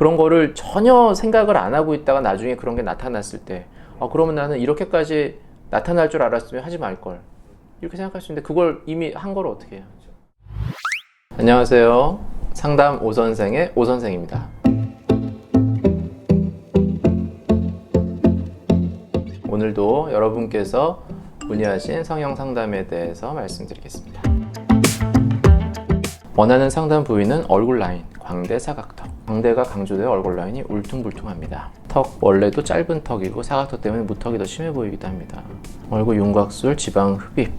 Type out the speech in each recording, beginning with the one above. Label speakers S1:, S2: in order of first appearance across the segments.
S1: 그런 거를 전혀 생각을 안 하고 있다가 나중에 그런 게 나타났을 때 그러면 나는 이렇게까지 나타날 줄 알았으면 하지 말걸, 이렇게 생각할 수 있는데 그걸 이미 한 걸 어떻게 해요? 안녕하세요. 상담 오선생의 오선생입니다. 오늘도 여러분께서 문의하신 성형 상담에 대해서 말씀드리겠습니다. 원하는 상담 부위는 얼굴 라인, 광대, 사각턱. 광대가 강조되어 얼굴 라인이 울퉁불퉁합니다. 턱, 원래도 짧은 턱이고 사각턱 때문에 무턱이 더 심해 보이기도 합니다. 얼굴 윤곽술, 지방 흡입,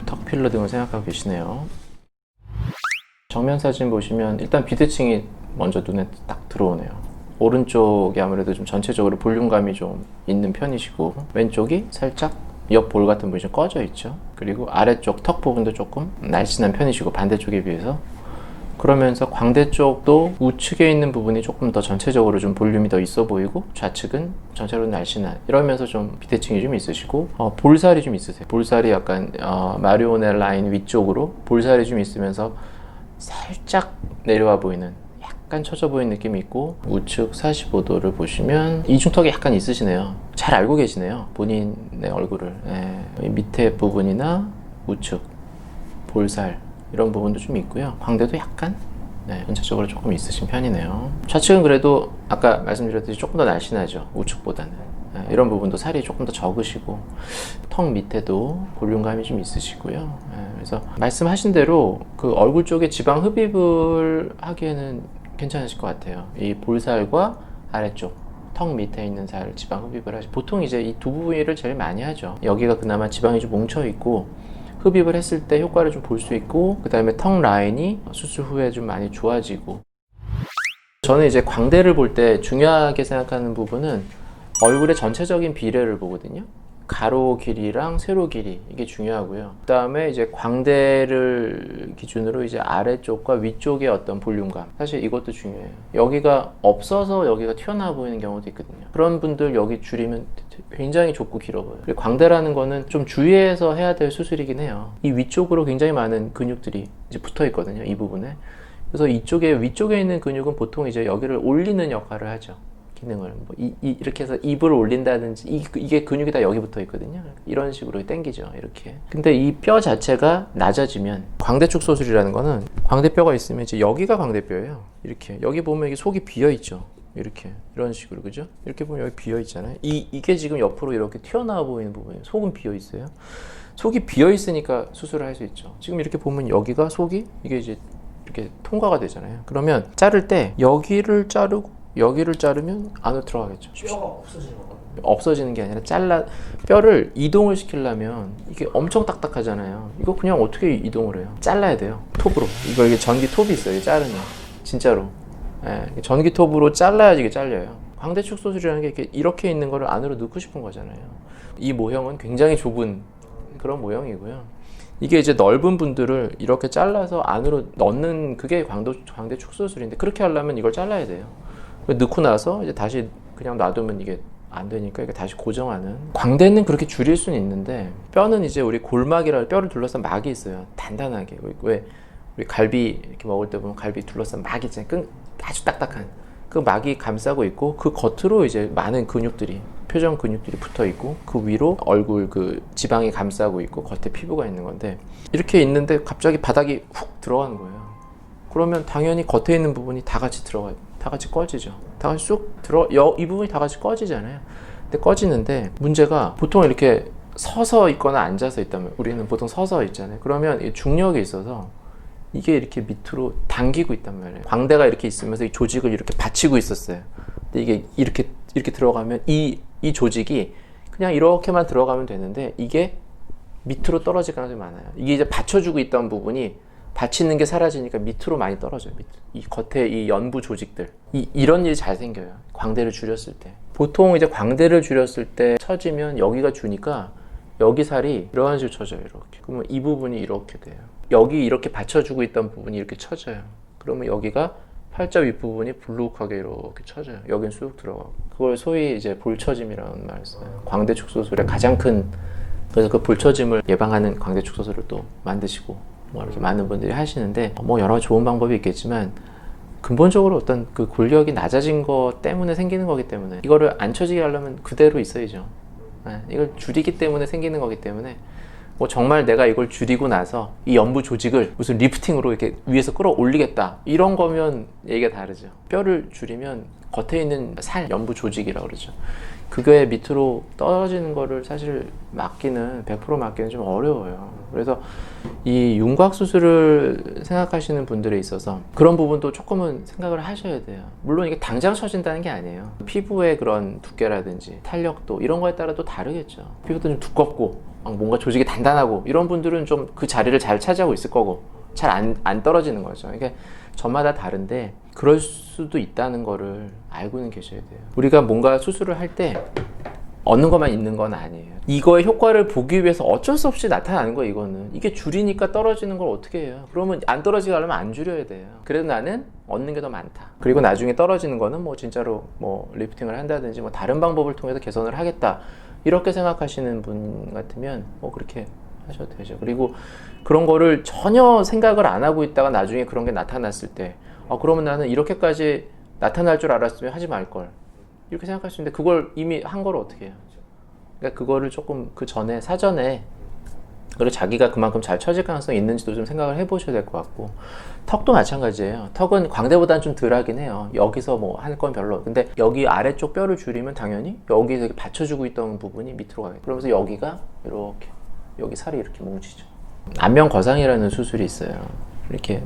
S1: 턱 필러 등을 생각하고 계시네요. 정면 사진 보시면 일단 비대칭이 먼저 눈에 딱 들어오네요. 오른쪽이 아무래도 좀 전체적으로 볼륨감이 좀 있는 편이시고, 왼쪽이 살짝 옆 볼 같은 부분이 좀 꺼져 있죠. 그리고 아래쪽 턱 부분도 조금 날씬한 편이시고, 반대쪽에 비해서. 그러면서 광대 쪽도 우측에 있는 부분이 조금 더 전체적으로 좀 볼륨이 더 있어 보이고, 좌측은 전체적으로 날씬한, 이러면서 좀 비대칭이 좀 있으시고, 볼살이 좀 있으세요. 볼살이 약간 마리오네 라인 위쪽으로 볼살이 좀 있으면서 살짝 내려와 보이는, 약간 처져 보이는 느낌이 있고, 우측 45도를 보시면 이중턱이 약간 있으시네요. 잘 알고 계시네요, 본인의 얼굴을. 밑에 부분이나 우측 볼살 이런 부분도 좀 있고요. 광대도 약간 전체적으로 조금 있으신 편이네요. 좌측은 그래도 아까 말씀드렸듯이 조금 더 날씬하죠, 우측보다는. 이런 부분도 살이 조금 더 적으시고, 턱 밑에도 볼륨감이 좀 있으시고요. 그래서 말씀하신 대로 그 얼굴 쪽에 지방 흡입을 하기에는 괜찮으실 것 같아요. 이 볼살과 아래쪽 턱 밑에 있는 살 지방 흡입을 하시. 보통 이제 이 두 부위를 제일 많이 하죠. 여기가 그나마 지방이 좀 뭉쳐 있고, 흡입을 했을 때 효과를 좀 볼 수 있고, 그 다음에 턱 라인이 수술 후에 좀 많이 좋아지고. 저는 이제 광대를 볼 때 중요하게 생각하는 부분은 얼굴의 전체적인 비례를 보거든요. 가로 길이랑 세로 길이, 이게 중요하고요. 그 다음에 이제 광대를 기준으로 이제 아래쪽과 위쪽의 어떤 볼륨감, 사실 이것도 중요해요. 여기가 없어서 여기가 튀어나와 보이는 경우도 있거든요. 그런 분들 여기 줄이면 굉장히 좁고 길어 보여요. 그리고 광대라는 거는 좀 주의해서 해야 될 수술이긴 해요. 이 위쪽으로 굉장히 많은 근육들이 이제 붙어 있거든요, 이 부분에. 그래서 이쪽에, 위쪽에 있는 근육은 보통 이제 여기를 올리는 역할을 하죠. 기능을 이렇게 해서 입을 올린다든지, 이게 근육이 다 여기 붙어 있거든요. 이런 식으로 당기죠, 이렇게. 근데 이 뼈 자체가 낮아지면, 광대축 소술이라는 거는 광대뼈가 있으면 이제 여기가 광대뼈예요. 이렇게 여기 보면 이게 속이 비어 있죠, 이렇게, 이런 식으로, 그죠? 이렇게 보면 여기 비어 있잖아요. 이게 지금 옆으로 이렇게 튀어나와 보이는 부분이에요. 속은 비어 있어요. 속이 비어 있으니까 수술을 할 수 있죠. 지금 이렇게 보면 여기가, 속이 이게 이제 이렇게 통과가 되잖아요. 그러면 자를 때 여기를 자르고 여기를 자르면 안으로 들어가겠죠.
S2: 뼈가 없어지는 거예요?
S1: 없어지는 게 아니라 뼈를 이동을 시키려면 이게 엄청 딱딱하잖아요. 이거 그냥 어떻게 이동을 해요? 잘라야 돼요, 톱으로. 이게 전기 톱이 있어요, 자르면. 진짜로. 전기 톱으로 잘라야지 이게 잘려요. 광대축 소술이라는 게 이렇게 있는 거를 안으로 넣고 싶은 거잖아요. 이 모형은 굉장히 좁은 그런 모형이고요. 이게 이제 넓은 분들을 이렇게 잘라서 안으로 넣는, 그게 광대축 소술인데, 그렇게 하려면 이걸 잘라야 돼요. 넣고 나서 이제 다시 그냥 놔두면 이게 안 되니까 이게 다시 고정하는. 광대는 그렇게 줄일 수는 있는데, 뼈는 이제 우리 골막이라, 뼈를 둘러싼 막이 있어요, 단단하게. 왜 우리 갈비 이렇게 먹을 때 보면 갈비 둘러싼 막이 있잖아요. 아주 딱딱한 그 막이 감싸고 있고, 그 겉으로 이제 많은 근육들이, 표정 근육들이 붙어 있고, 그 위로 얼굴 그 지방이 감싸고 있고, 겉에 피부가 있는 건데, 이렇게 있는데 갑자기 바닥이 훅 들어가는 거예요. 그러면 당연히 겉에 있는 부분이 다 같이 들어가요. 다 같이 꺼지죠. 다 같이 쑥 이 부분이 다 같이 꺼지잖아요. 근데 꺼지는데, 문제가 보통 이렇게 서서 있거나 앉아서 있다면, 우리는 보통 서서 있잖아요. 그러면 중력이 있어서 이게 이렇게 밑으로 당기고 있단 말이에요. 광대가 이렇게 있으면서 이 조직을 이렇게 받치고 있었어요. 근데 이게 이렇게 들어가면 이 조직이 그냥 이렇게만 들어가면 되는데, 이게 밑으로 떨어질 가능성이 많아요. 이게 이제 받쳐주고 있던 부분이, 받치는 게 사라지니까 밑으로 많이 떨어져요. 이 겉에 이 연부 조직들, 이런 일이 잘 생겨요, 광대를 줄였을 때. 보통 이제 광대를 줄였을 때 처지면 여기가 주니까 여기 살이 이런 식으로 쳐져요, 이렇게. 그러면 이 부분이 이렇게 돼요. 여기 이렇게 받쳐주고 있던 부분이 이렇게 쳐져요. 그러면 여기가 팔자 윗부분이 불룩하게 이렇게 쳐져요. 여긴 쑥 들어가고. 그걸 소위 이제 볼처짐이라는 말을 써요. 광대축 소술의 가장 큰, 그래서 그 볼처짐을 예방하는 광대축 소술을 또 만드시고, 이렇게 많은 분들이 하시는데, 여러 가지 좋은 방법이 있겠지만, 근본적으로 어떤 그 골격이 낮아진 것 때문에 생기는 거기 때문에 이거를 안 처지게 하려면 그대로 있어야죠. 이걸 줄이기 때문에 생기는 거기 때문에 뭐 정말 내가 이걸 줄이고 나서 이 연부 조직을 무슨 리프팅으로 이렇게 위에서 끌어올리겠다 이런 거면 얘기가 다르죠. 뼈를 줄이면 겉에 있는 살, 연부 조직이라고 그러죠. 그게 밑으로 떨어지는 거를 사실 막기는 100% 막기는 좀 어려워요. 그래서 이 윤곽 수술을 생각하시는 분들에 있어서 그런 부분도 조금은 생각을 하셔야 돼요. 물론 이게 당장 처진다는 게 아니에요. 피부의 그런 두께라든지 탄력도 이런 거에 따라 또 다르겠죠. 피부도 좀 두껍고 뭔가 조직이 단단하고 이런 분들은 좀 그 자리를 잘 차지하고 있을 거고 잘 안 떨어지는 거죠. 이게 저마다 다른데 그럴 수도 있다는 거를 알고는 계셔야 돼요. 우리가 뭔가 수술을 할 때 얻는 것만 있는 건 아니에요. 이거의 효과를 보기 위해서 어쩔 수 없이 나타나는 거예요. 이거는 이게 줄이니까 떨어지는 걸 어떻게 해요? 그러면 안 떨어지게 하려면 안 줄여야 돼요. 그래도 나는 얻는 게 더 많다. 그리고 나중에 떨어지는 거는 뭐 진짜로 뭐 리프팅을 한다든지 뭐 다른 방법을 통해서 개선을 하겠다 이렇게 생각하시는 분 같으면 뭐 그렇게 하셔도 되죠. 그리고 그런 거를 전혀 생각을 안 하고 있다가 나중에 그런 게 나타났을 때 그러면 나는 이렇게까지 나타날 줄 알았으면 하지 말걸 이렇게 생각할 수 있는데 그걸 이미 한 걸 어떻게 해요? 그러니까 그거를 조금 그 전에 사전에 그리고 자기가 그만큼 잘 처질 가능성이 있는지도 좀 생각을 해보셔야 될 것 같고 턱도 마찬가지예요. 턱은 광대보다는 좀 덜하긴 해요. 여기서 뭐 할 건 별로. 근데 여기 아래쪽 뼈를 줄이면 당연히 여기에 되게 받쳐주고 있던 부분이 밑으로 가겠죠. 그러면서 여기가 이렇게 여기 살이 이렇게 뭉치죠. 안면 거상이라는 수술이 있어요. 이렇게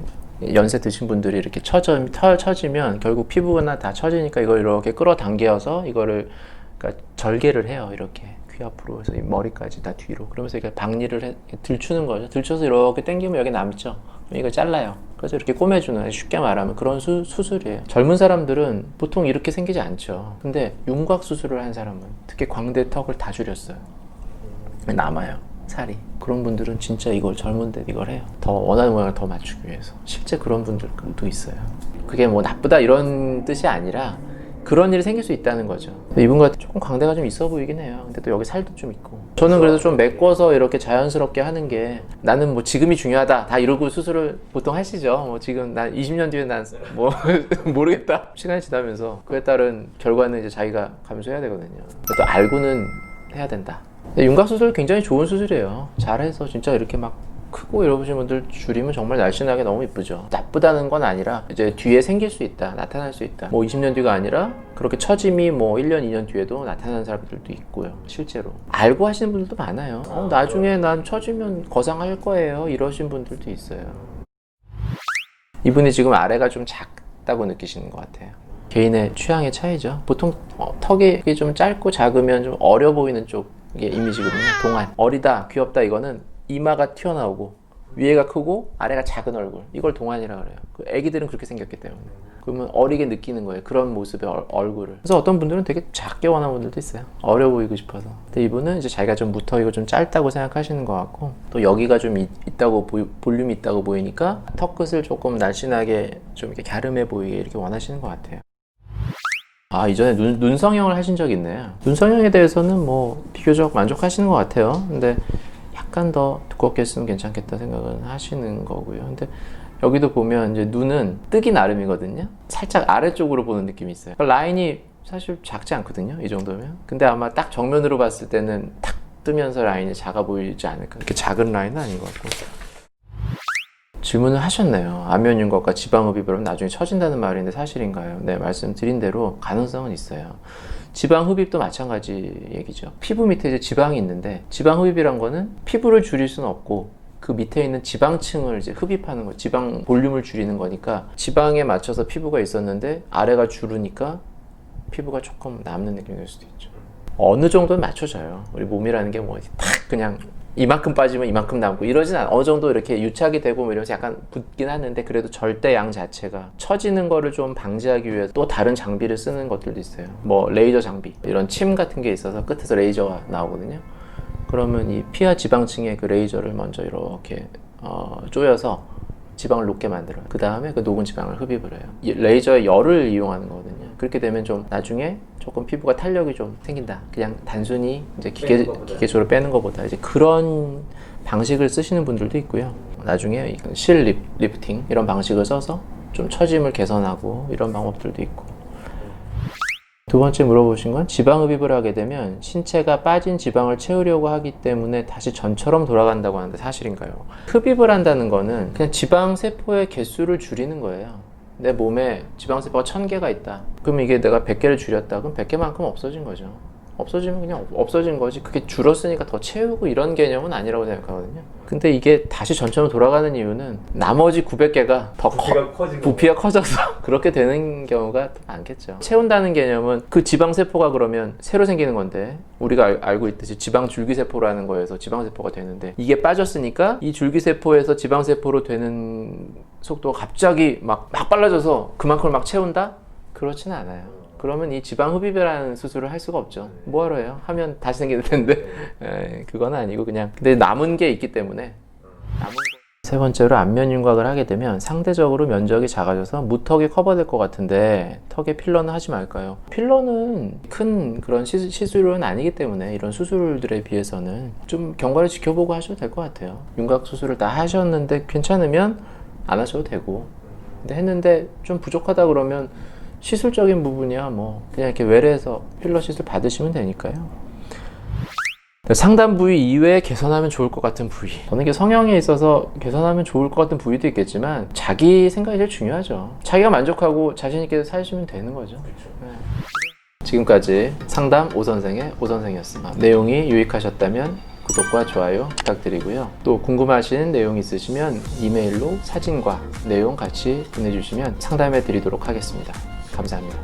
S1: 연세 드신 분들이 이렇게 처지면 결국 피부나 다 처지니까 이걸 이렇게 끌어당겨서 이거를 그러니까 절개를 해요. 이렇게 귀 앞으로 해서 머리까지 다 뒤로. 그러면서 이렇게 박리를 들추는 거죠. 들쳐서 이렇게 당기면 여기 남죠. 이걸 잘라요. 그래서 이렇게 꼬매주는, 쉽게 말하면 그런 수술이에요. 젊은 사람들은 보통 이렇게 생기지 않죠. 근데 윤곽 수술을 한 사람은 특히 광대 턱을 다 줄였어요. 남아요. 살이. 그런 분들은 진짜 이걸 젊은데 이걸 해요. 더 원하는 모양을 더 맞추기 위해서. 실제 그런 분들도 있어요. 그게 뭐 나쁘다 이런 뜻이 아니라 그런 일이 생길 수 있다는 거죠. 이분과 조금 광대가 좀 있어 보이긴 해요. 근데 또 여기 살도 좀 있고. 저는 그래서 좀 메꿔서 이렇게 자연스럽게 하는 게 나는 뭐 지금이 중요하다 다 이러고 수술을 보통 하시죠. 뭐 지금 난 20년 뒤에 난 뭐 모르겠다. 시간이 지나면서 그에 따른 결과는 이제 자기가 감수해야 되거든요. 또 알고는 해야 된다. 윤곽 수술 굉장히 좋은 수술이에요. 잘해서 진짜 이렇게 막 크고 이러신 분들 줄이면 정말 날씬하게 너무 이쁘죠. 나쁘다는 건 아니라 이제 뒤에 생길 수 있다, 나타날 수 있다. 뭐 20년 뒤가 아니라 그렇게 처짐이 뭐 1년, 2년 뒤에도 나타나는 사람들도 있고요. 실제로 알고 하시는 분들도 많아요. 나중에 난 처지면 거상할 거예요 이러신 분들도 있어요. 이분이 지금 아래가 좀 작다고 느끼시는 것 같아요. 개인의 취향의 차이죠. 보통 턱이 좀 짧고 작으면 좀 어려 보이는 쪽의 이미지거든요. 동안. 어리다, 귀엽다 이거는 이마가 튀어나오고 위에가 크고 아래가 작은 얼굴, 이걸 동안이라 그래요. 애기들은 그렇게 생겼기 때문에. 그러면 어리게 느끼는 거예요. 그런 모습의 얼굴을. 그래서 어떤 분들은 되게 작게 원하는 분들도 있어요. 어려 보이고 싶어서. 근데 이분은 이제 자기가 좀 무턱이고 좀 짧다고 생각하시는 것 같고, 또 여기가 좀 있다고 볼륨이 있다고 보이니까 턱끝을 조금 날씬하게 좀 이렇게 갸름해 보이게 이렇게 원하시는 것 같아요. 이전에 눈성형을 하신 적이 있네요. 눈성형에 대해서는 뭐 비교적 만족하시는 것 같아요. 근데 약간 더 두껍게 했으면 괜찮겠다 생각은 하시는 거고요. 근데 여기도 보면 이제 눈은 뜨기 나름이거든요. 살짝 아래쪽으로 보는 느낌이 있어요. 라인이 사실 작지 않거든요. 이 정도면. 근데 아마 딱 정면으로 봤을 때는 탁 뜨면서 라인이 작아 보이지 않을까. 그렇게 작은 라인은 아닌 것 같고. 질문을 하셨네요. 안면 윤곽과 지방흡입으로 나중에 처진다는 말인데 사실인가요? 네, 말씀드린 대로 가능성은 있어요. 지방흡입도 마찬가지 얘기죠. 피부 밑에 이제 지방이 있는데, 지방흡입이란 거는 피부를 줄일 수는 없고 그 밑에 있는 지방층을 이제 흡입하는 거, 지방 볼륨을 줄이는 거니까 지방에 맞춰서 피부가 있었는데 아래가 줄으니까 피부가 조금 남는 느낌이 들 수도 있죠. 어느 정도는 맞춰져요. 우리 몸이라는 게 뭐 탁 그냥 이만큼 빠지면 이만큼 남고 이러진 않아. 어느 정도 이렇게 유착이 되고 뭐 이러면서 약간 붙긴 하는데, 그래도 절대양 자체가 처지는 거를 좀 방지하기 위해 또 다른 장비를 쓰는 것들도 있어요. 뭐 레이저 장비, 이런 침 같은 게 있어서 끝에서 레이저가 나오거든요. 그러면 이 피하 지방층에 그 레이저를 먼저 이렇게 쪼여서 지방을 녹게 만들어요. 그 다음에 그 녹은 지방을 흡입을 해요. 이 레이저의 열을 이용하는 거거든요. 그렇게 되면 좀 나중에 조금 피부가 탄력이 좀 생긴다. 그냥 단순히 이제 기계적으로 빼는 것보다 이제 그런 방식을 쓰시는 분들도 있고요. 나중에 실 리프팅 이런 방식을 써서 좀 처짐을 개선하고 이런 방법들도 있고. 두 번째 물어보신 건 지방 흡입을 하게 되면 신체가 빠진 지방을 채우려고 하기 때문에 다시 전처럼 돌아간다고 하는데 사실인가요? 흡입을 한다는 거는 그냥 지방 세포의 개수를 줄이는 거예요. 내 몸에 지방 세포가 1000개가 있다. 그럼 이게 내가 100개를 줄였다. 그럼 100개만큼 없어진 거죠. 없어지면 그냥 없어진 거지. 그게 줄었으니까 더 채우고 이런 개념은 아니라고 생각하거든요. 근데 이게 다시 전처럼 돌아가는 이유는 나머지 900개가 더 부피가 커져서 그렇게 되는 경우가 더 많겠죠. 채운다는 개념은 그 지방세포가 그러면 새로 생기는 건데, 우리가 알고 있듯이 지방줄기세포라는 거에서 지방세포가 되는데, 이게 빠졌으니까 이 줄기세포에서 지방세포로 되는 속도가 갑자기 막 빨라져서 그만큼을 막 채운다? 그렇지는 않아요. 그러면 이 지방 흡입이라는 수술을 할 수가 없죠. 뭐하러 해요? 하면 다시 생길 텐데. 그건 아니고 그냥. 근데 남은 게 있기 때문에. 세 번째로 안면 윤곽을 하게 되면 상대적으로 면적이 작아져서 무턱이 커버될 것 같은데 턱에 필러는 하지 말까요? 필러는 큰 그런 시술은 아니기 때문에 이런 수술들에 비해서는 좀 경과를 지켜보고 하셔도 될 것 같아요. 윤곽 수술을 다 하셨는데 괜찮으면 안 하셔도 되고, 근데 했는데 좀 부족하다 그러면 시술적인 부분이야 뭐 그냥 이렇게 외래에서 필러 시술 받으시면 되니까요. 상단 부위 이외에 개선하면 좋을 것 같은 부위, 저는 이게 성형에 있어서 개선하면 좋을 것 같은 부위도 있겠지만 자기 생각이 제일 중요하죠. 자기가 만족하고 자신 있게 사시면 되는 거죠. 네. 지금까지 상담 오선생의 오선생이었습니다. 내용이 유익하셨다면 구독과 좋아요 부탁드리고요. 또 궁금하신 내용 있으시면 이메일로 사진과 내용 같이 보내주시면 상담해 드리도록 하겠습니다. 감사합니다.